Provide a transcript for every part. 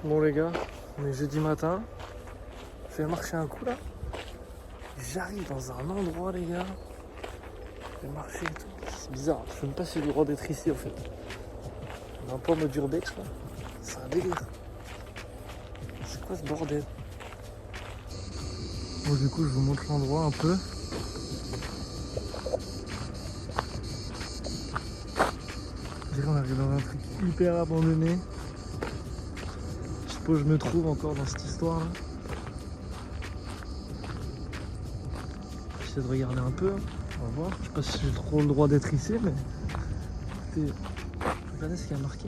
Bon les gars, on est jeudi matin. Je vais marcher un coup là. J'arrive dans un endroit les gars. Je vais marcher et tout. C'est bizarre, je sais même pas si j'ai le droit d'être ici en fait. On est un peu en mode urbex là. C'est un délire. C'est quoi ce bordel? Bon du coup je vous montre l'endroit un peu. Je dirais on arrive dans un truc hyper abandonné. Je suppose que je me trouve encore dans cette histoire là. J'essaie de regarder un peu, on va voir. Je sais pas si j'ai trop le droit d'être ici, mais écoutez, regardez ce qu'il y a marqué.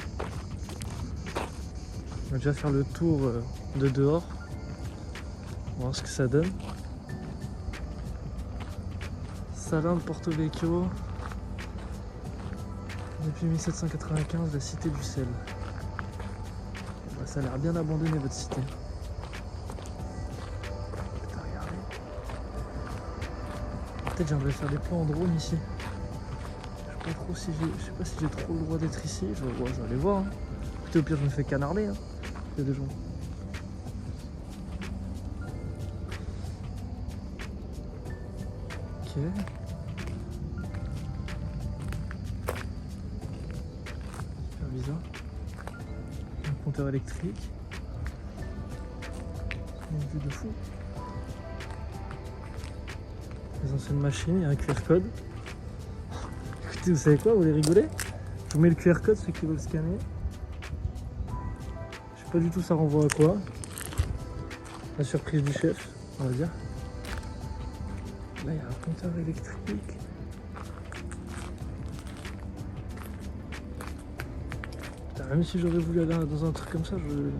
On va déjà faire le tour de dehors. On va voir ce que ça donne. Salin de Porto Vecchio. Depuis 1795, la cité du sel. Bah, ça a l'air bien abandonné votre cité. Putain, regardez. Peut-être que j'aimerais faire des plans en drone ici. Je sais pas trop si je sais pas si j'ai trop le droit d'être ici. Je vais aller voir. Hein. Écoutez, au pire je me fais canarder. Hein. Il y a des gens. Ok. Super bizarre. Un compteur électrique. Une vue de fou. Les anciennes machines, il y a un QR code. Écoutez, vous savez quoi, vous voulez rigoler? Je vous mets le QR code, ceux qui veulent scanner. Je sais pas du tout ça renvoie à quoi. La surprise du chef, on va dire. Là, il y a un compteur électrique. Putain, même si j'aurais voulu aller dans un truc comme ça, je...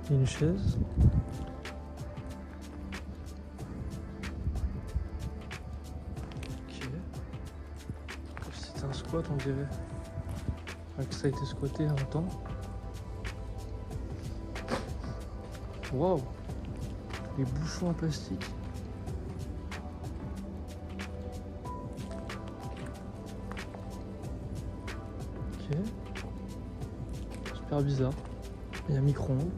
Il y a une chaise. Ok. C'était un squat, on dirait. Que ça a été squatté un temps. Waouh! Les bouchons en plastique. Ok. Super bizarre. Il y a un micro-ondes.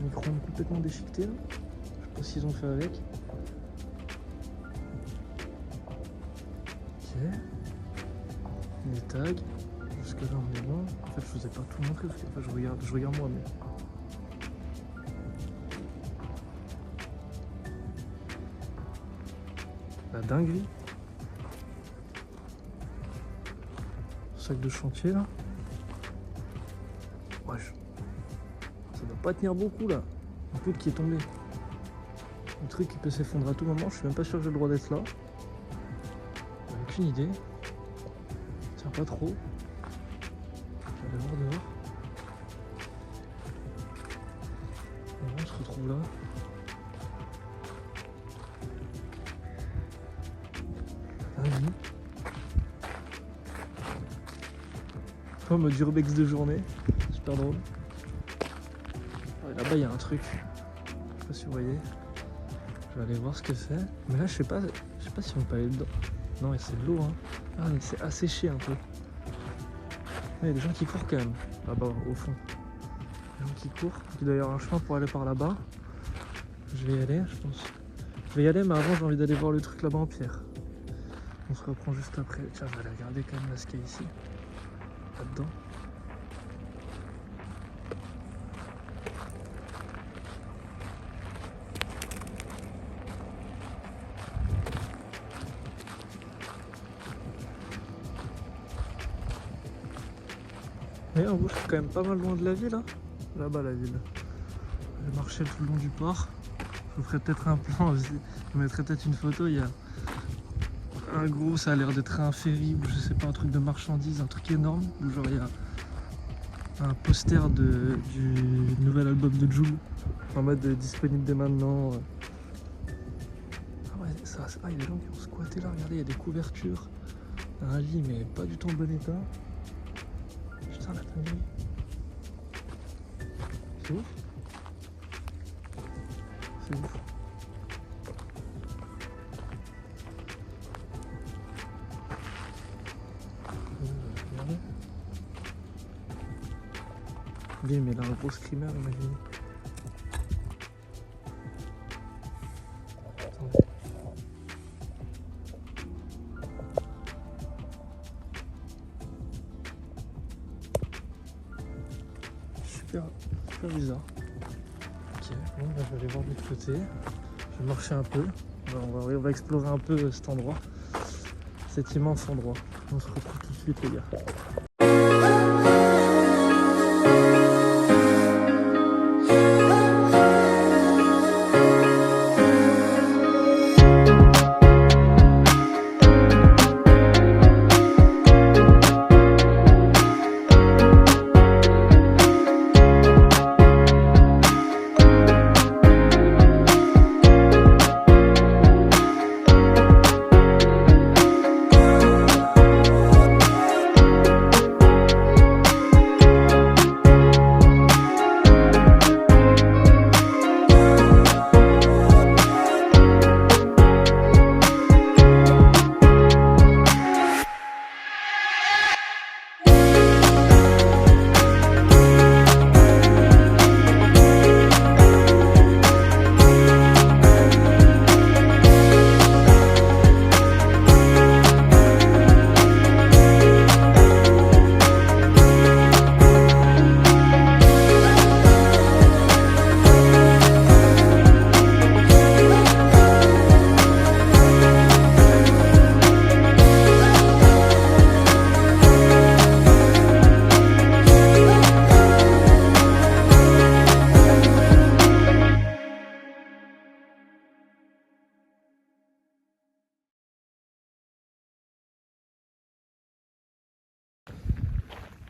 Un micro-ondes complètement déchiqueté là. Je sais pas ce qu'ils ont fait avec. Ok. Les tags. Jusque là on est bon. En fait je vous ai pas tout montré parce que enfin, je regarde moi mais. La dinguerie. Sac de chantier là. Wesh. Ça doit pas tenir beaucoup là. Un peu qui est tombé. Un truc qui peut s'effondrer à tout moment. Je suis même pas sûr que j'ai le droit d'être là. J'ai aucune idée. Tiens pas trop. Je vais aller voir dehors. Et on se retrouve là. Vas-y. En mode urbex de journée. Super drôle. Là-bas il y a un truc. Je sais pas si vous voyez. Je vais aller voir ce que c'est. Mais là je sais pas si on peut aller dedans. Non et c'est de l'eau hein. Ah mais c'est asséché un peu. Il y a des gens qui courent quand même. Là-bas au fond. Des gens qui courent. Il doit y avoir un chemin pour aller par là-bas. Je vais y aller je pense. Je vais y aller mais avant j'ai envie d'aller voir le truc là-bas en pierre. On se reprend juste après. Tiens, je vais aller regarder quand même ce qu'il y a ici. Là-dedans. Mais en gros, je suis quand même pas mal loin de la ville. Hein. Là-bas, la ville. Je vais marcher tout le long du port. Je vous ferai peut-être un plan aussi. Je vous mettrai peut-être une photo. Il y a un gros, ça a l'air d'être un ferry ou je sais pas, un truc de marchandises, un truc énorme. Où genre il y a un poster du nouvel album de Jul. En mode disponible dès maintenant. Ah ouais, ça, il y a des gens qui ont squatté là. Regardez, il y a des couvertures. Un lit, mais pas du tout en bon état. Putain, la dinguerie. C'est ouf. C'est ouf. Lui, mais il a un gros screamer, imaginez. Attendez. Super bizarre. Ok, bon, bah, je vais aller voir de l'autre côté. Je vais marcher un peu. On va explorer un peu cet endroit. Cet immense endroit. On se retrouve tout de suite, les gars.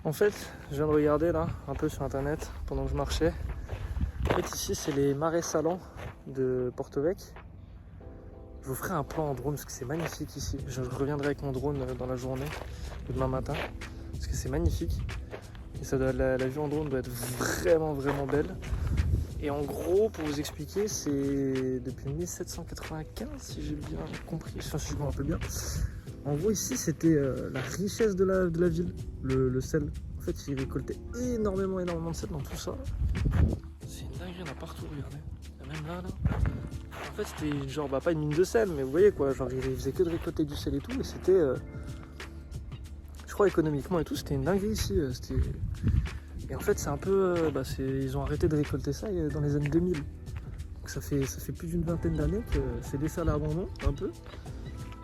En fait, je viens de regarder là, un peu sur internet, pendant que je marchais. En fait, ici, c'est les marais salants de Porto Vecchio. Je vous ferai un plan en drone parce que c'est magnifique ici. Je reviendrai avec mon drone dans la journée ou demain matin parce que c'est magnifique. Et ça doit, la vue en drone doit être vraiment belle. Et en gros, pour vous expliquer, c'est depuis 1795, si j'ai bien compris, enfin si je me rappelle bien. En gros, ici, c'était la richesse de la ville, le sel. En fait, ils récoltaient énormément de sel dans tout ça. C'est une dinguerie, il y en a partout, regardez. Il y a même là. En fait, c'était genre, pas une mine de sel, mais vous voyez quoi, genre, ils faisaient que de récolter du sel et tout, et c'était, je crois, économiquement et tout, c'était une dinguerie ici. Et en fait, c'est un peu, ils ont arrêté de récolter ça dans les années 2000. Donc ça fait plus d'une vingtaine d'années que c'est laissé à l'abandon, un peu.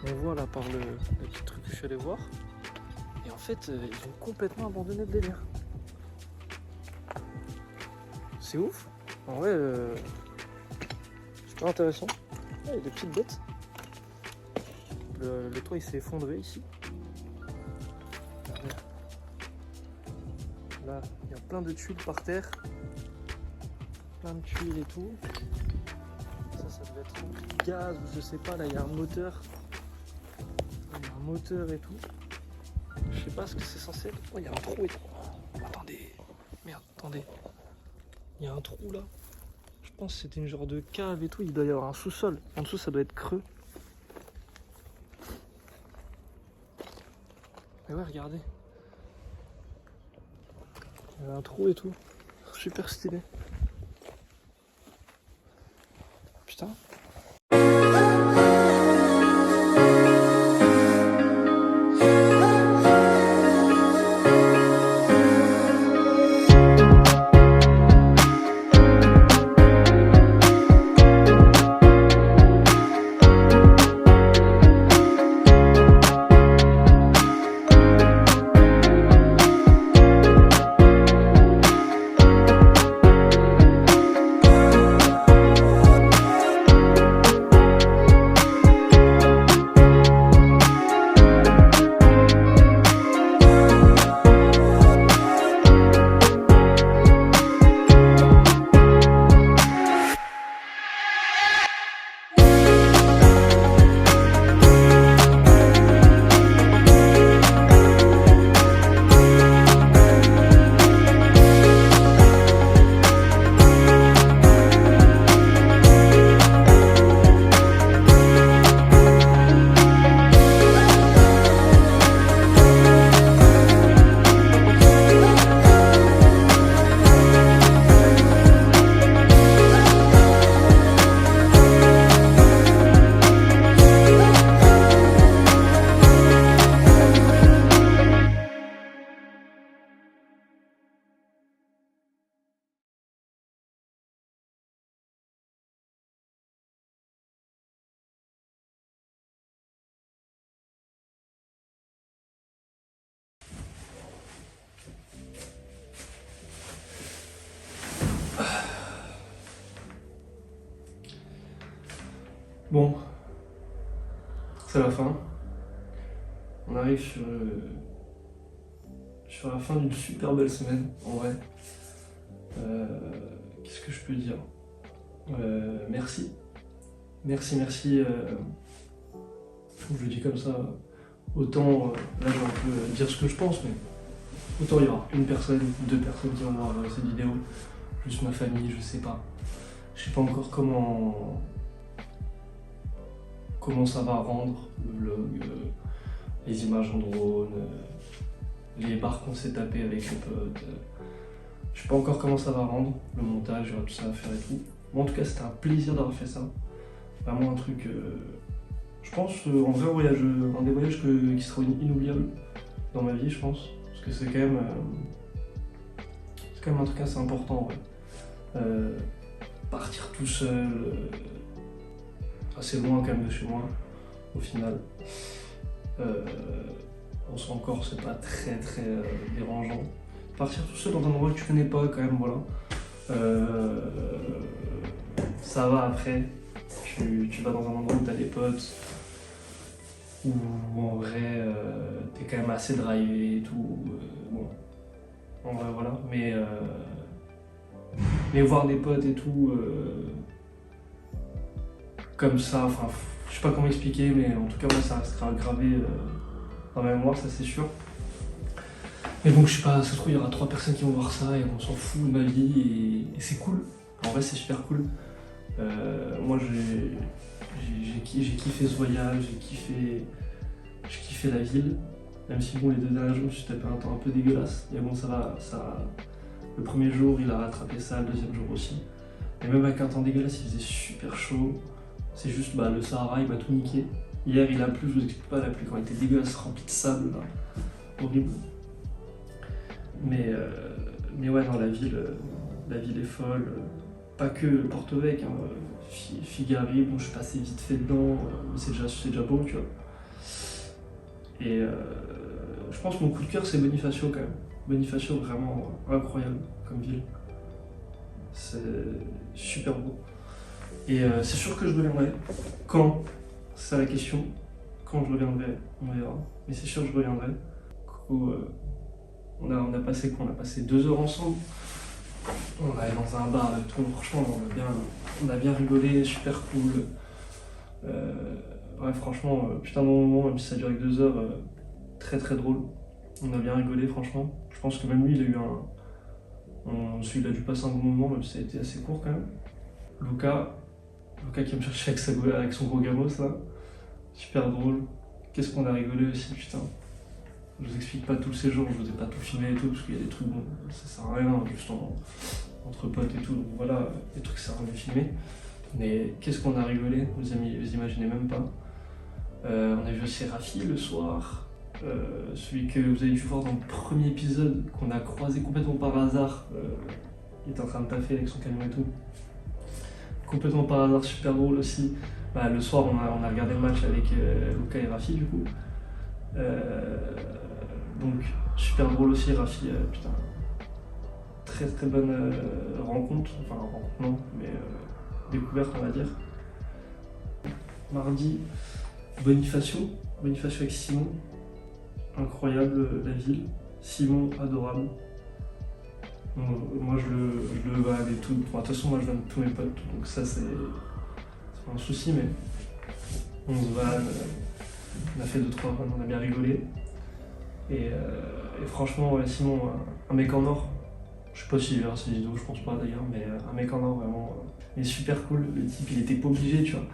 On voit là par le petit truc que je suis allé voir. Et en fait, ils ont complètement abandonné le délire. C'est ouf. En vrai, super intéressant. Ah, il y a des petites bêtes. Le toit il s'est effondré ici. Regardez. Là, il y a plein de tuiles par terre. Plein de tuiles et tout. Ça devait être rempli de gaz ou je sais pas. Là, il y a un moteur. Il y a un moteur et tout. Je sais pas ce que c'est censé être. Oh, il y a un trou et tout. Oh, attendez. Merde, attendez. Il y a un trou là. Je pense que c'était une genre de cave et tout. Il doit y avoir un sous-sol. En dessous, ça doit être creux. Mais ouais, regardez. Il y a un trou et tout. Super stylé. Putain. Bon, c'est la fin. On arrive sur la fin d'une super belle semaine, en vrai. Qu'est-ce que je peux dire? Merci. Merci. Je le dis comme ça. Autant, là je vais un peu dire ce que je pense, mais autant il y aura une personne, 2 personnes qui vont voir cette vidéo, juste ma famille, je sais pas. Je sais pas encore comment ça va rendre le vlog, les images en drone, les bars qu'on s'est tapés avec les potes. Je sais pas encore comment ça va rendre, le montage, il y aura tout ça à faire et tout. Bon, en tout cas, c'était un plaisir d'avoir fait ça. Vraiment un truc, je pense, en vrai un des voyages qui sera inoubliable dans ma vie, je pense. Parce que c'est quand même un truc assez important, ouais. Partir tout seul, assez loin quand même de chez moi, au final. On sent encore, c'est pas très dérangeant. Partir tout seul dans un endroit que tu connais pas, quand même, voilà. Ça va après, tu vas dans un endroit où t'as des potes, où en vrai t'es quand même assez drivé et tout. Bon, en vrai voilà, mais voir des potes et tout, comme ça, enfin, je sais pas comment expliquer, mais en tout cas, moi ça restera gravé dans ma mémoire, ça c'est sûr. Mais bon, je sais pas, ça se trouve, il y aura 3 personnes qui vont voir ça et on s'en fout de ma vie et c'est cool. En vrai, c'est super cool. Moi, j'ai kiffé ce voyage, j'ai kiffé la ville. Même si, bon, les 2 derniers jours, je me suis tapé un temps un peu dégueulasse. Mais bon, ça va. Le premier jour, il a rattrapé ça, le deuxième jour aussi. Et même avec un temps dégueulasse, il faisait super chaud. C'est juste, le Sahara, il m'a tout niqué. Hier, il a plu, je vous explique pas, la pluie quand il était dégueulasse, rempli de sable, là. Horrible. Mais ouais, non, la ville est folle. Pas que Porto Vec, hein. Figari, bon, je suis passé vite fait dedans, mais c'est déjà beau, tu vois. Et je pense que mon coup de cœur, c'est Bonifacio quand même. Bonifacio, vraiment incroyable comme ville. C'est super beau. Et c'est sûr que je reviendrai. Quand? C'est la question. Quand je reviendrai, on verra. Mais c'est sûr que je reviendrai. Coucou. On a passé quoi? On a passé 2 heures ensemble. On allait dans un bar avec tout. Franchement, on a bien rigolé, super cool. Ouais, franchement, putain de bon moment, même si ça a duré que 2 heures, très drôle. On a bien rigolé, franchement. Je pense que même lui, il a dû passer un bon moment, même si ça a été assez court quand même. Luca qui me cherchait avec son gros gamos là. Super drôle. Qu'est-ce qu'on a rigolé aussi, putain. Je vous explique pas tout le séjour, je vous ai pas tout filmé et tout, parce qu'il y a des trucs, bon, ça sert à rien, juste entre potes et tout, donc voilà, des trucs ça sert à rien de filmer. Mais qu'est-ce qu'on a rigolé, vous imaginez même pas. On a vu aussi Rafi le soir, celui que vous avez dû voir dans le premier épisode, qu'on a croisé complètement par hasard. Il était en train de taffer avec son camion et tout. Complètement par hasard, super drôle aussi. Le soir, on a regardé le match avec Luca et Rafi du coup. Donc super drôle aussi, Rafi, putain. Très bonne rencontre, enfin rencontre non, mais découverte on va dire. Mardi, Bonifacio avec Simon. Incroyable la ville. Simon, adorable. Moi je le vanne et tout. Enfin, de toute façon, moi je vanne tous mes potes, donc ça c'est pas un souci, mais on se vanne. On a fait 2-3 vannes, on a bien rigolé. Et franchement, ouais, Simon, un mec en or. Je sais pas s'il verra ces vidéos, je pense pas d'ailleurs, mais un mec en or vraiment. Mais super cool. Le type, il était pas obligé, tu vois.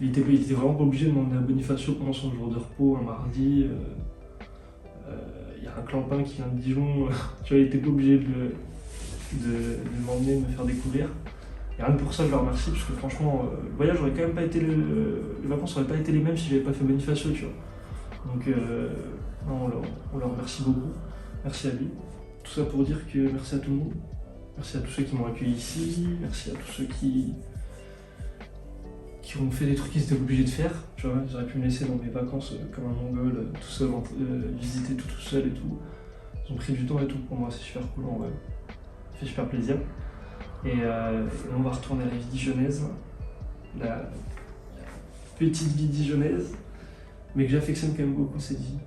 Il était vraiment pas obligé de demander à Bonifacio pendant son jour de repos, un mardi. Il y a un clampin qui vient de Dijon, tu vois, il était pas obligé de m'emmener, de me faire découvrir. Et rien que pour ça, je le remercie, parce que franchement, le voyage aurait quand même pas été les vacances auraient pas été les mêmes si j'avais pas fait Bonifacio, tu vois. Donc, non, on le remercie beaucoup. Merci à lui. Tout ça pour dire que merci à tout le monde. Merci à tous ceux qui m'ont accueilli ici. Merci à tous ceux qui ont fait des trucs qu'ils étaient obligés de faire. Tu vois, ils auraient pu me laisser dans mes vacances comme un mongol, tout seul, visiter tout seul et tout. Ils ont pris du temps et tout pour moi, c'est super cool en vrai. Ça fait super plaisir. Et on va retourner à la vie dijonnaise. petite vie dijonnaise, mais que j'affectionne quand même beaucoup cette vie.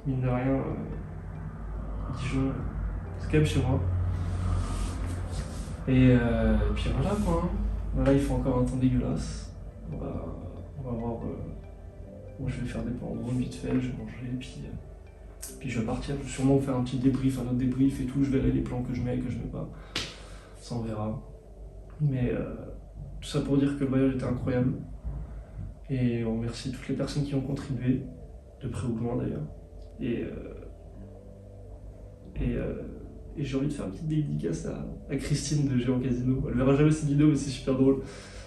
Mine de rien, Dijon, c'est quand même chez moi. Et puis voilà quoi. Là il fait encore un temps dégueulasse. On va voir où je vais faire des plans drone vite fait, je vais manger, puis je vais partir. Je vais sûrement vous faire un petit débrief, un autre débrief et tout. Je verrai les plans que je mets et que je mets pas. Ça on verra. Mais tout ça pour dire que le voyage était incroyable. Et on remercie toutes les personnes qui ont contribué, de près ou de loin d'ailleurs. Et j'ai envie de faire une petite dédicace à Christine de Géant Casino. Elle verra jamais cette vidéo, mais c'est super drôle.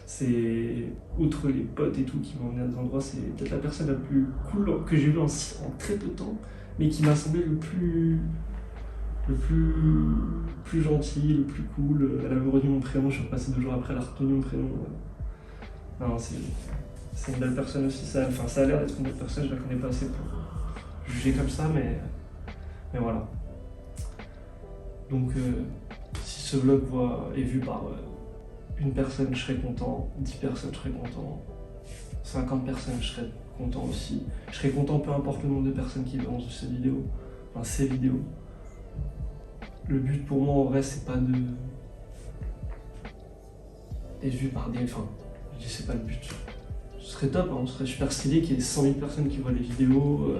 C'est, outre les potes et tout qui m'ont emmené à des endroits, c'est peut-être la personne la plus cool que j'ai vue en très peu de temps, mais qui m'a semblé le plus gentil, le plus cool. Elle avait retenu mon prénom, je suis repassé 2 jours après, elle a retenu mon prénom. Non, c'est une belle personne aussi, ça a l'air d'être une belle personne, je la connais pas assez pour juger comme ça, mais voilà. Donc si ce vlog est vu par une personne, je serais content, 10 personnes, je serais content, 50 personnes, je serais content aussi. Je serais content peu importe le nombre de personnes qui verront ces vidéos. Le but pour moi en vrai c'est pas de être vu par des... Enfin, je dis c'est pas le but. Ce serait top, hein, ce serait super stylé qu'il y ait 100 000 personnes qui voient les vidéos,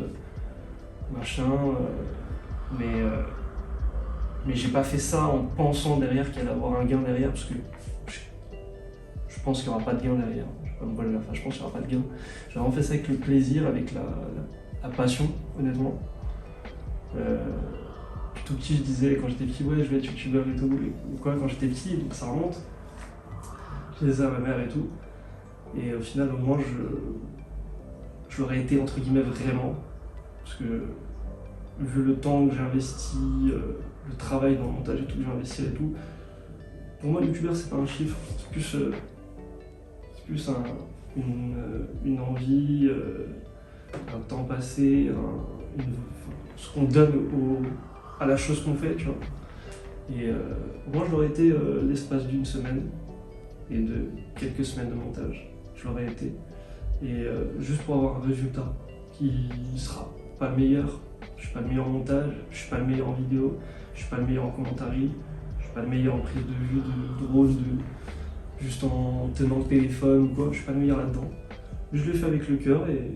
mais j'ai pas fait ça en pensant derrière qu'il allait avoir un gain derrière, parce que je pense qu'il n'y aura pas de gain derrière. Je vais pas me voiler la face, je pense qu'il n'y aura pas de gain. J'ai vraiment fait ça avec le plaisir, avec la passion, honnêtement. Tout petit, je disais quand j'étais petit, ouais, je vais être youtubeur et tout, ou quoi, quand j'étais petit, donc ça remonte. Je disais ça à ma mère et tout. Et au final, au moins, je l'aurais été entre guillemets vraiment, parce que vu le temps que j'ai investi, le travail dans le montage et tout que j'ai investi et tout, pour moi, le youtubeur c'est pas un chiffre, c'est plus une envie, un temps passé, ce qu'on donne à la chose qu'on fait, tu vois. Et moi, je l'aurais été l'espace d'une semaine et de quelques semaines de montage. Je l'aurais été. Et juste pour avoir un résultat qui sera pas le meilleur. Je suis pas le meilleur en montage, je suis pas le meilleur en vidéo, je suis pas le meilleur en commentary, je suis pas le meilleur en prise de vue, de drone, juste en tenant le téléphone ou quoi, je suis pas le meilleur là-dedans. Je le fais avec le cœur et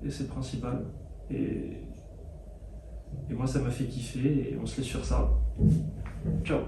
c'est le principal. Et moi ça m'a fait kiffer et on se laisse sur ça. Ciao.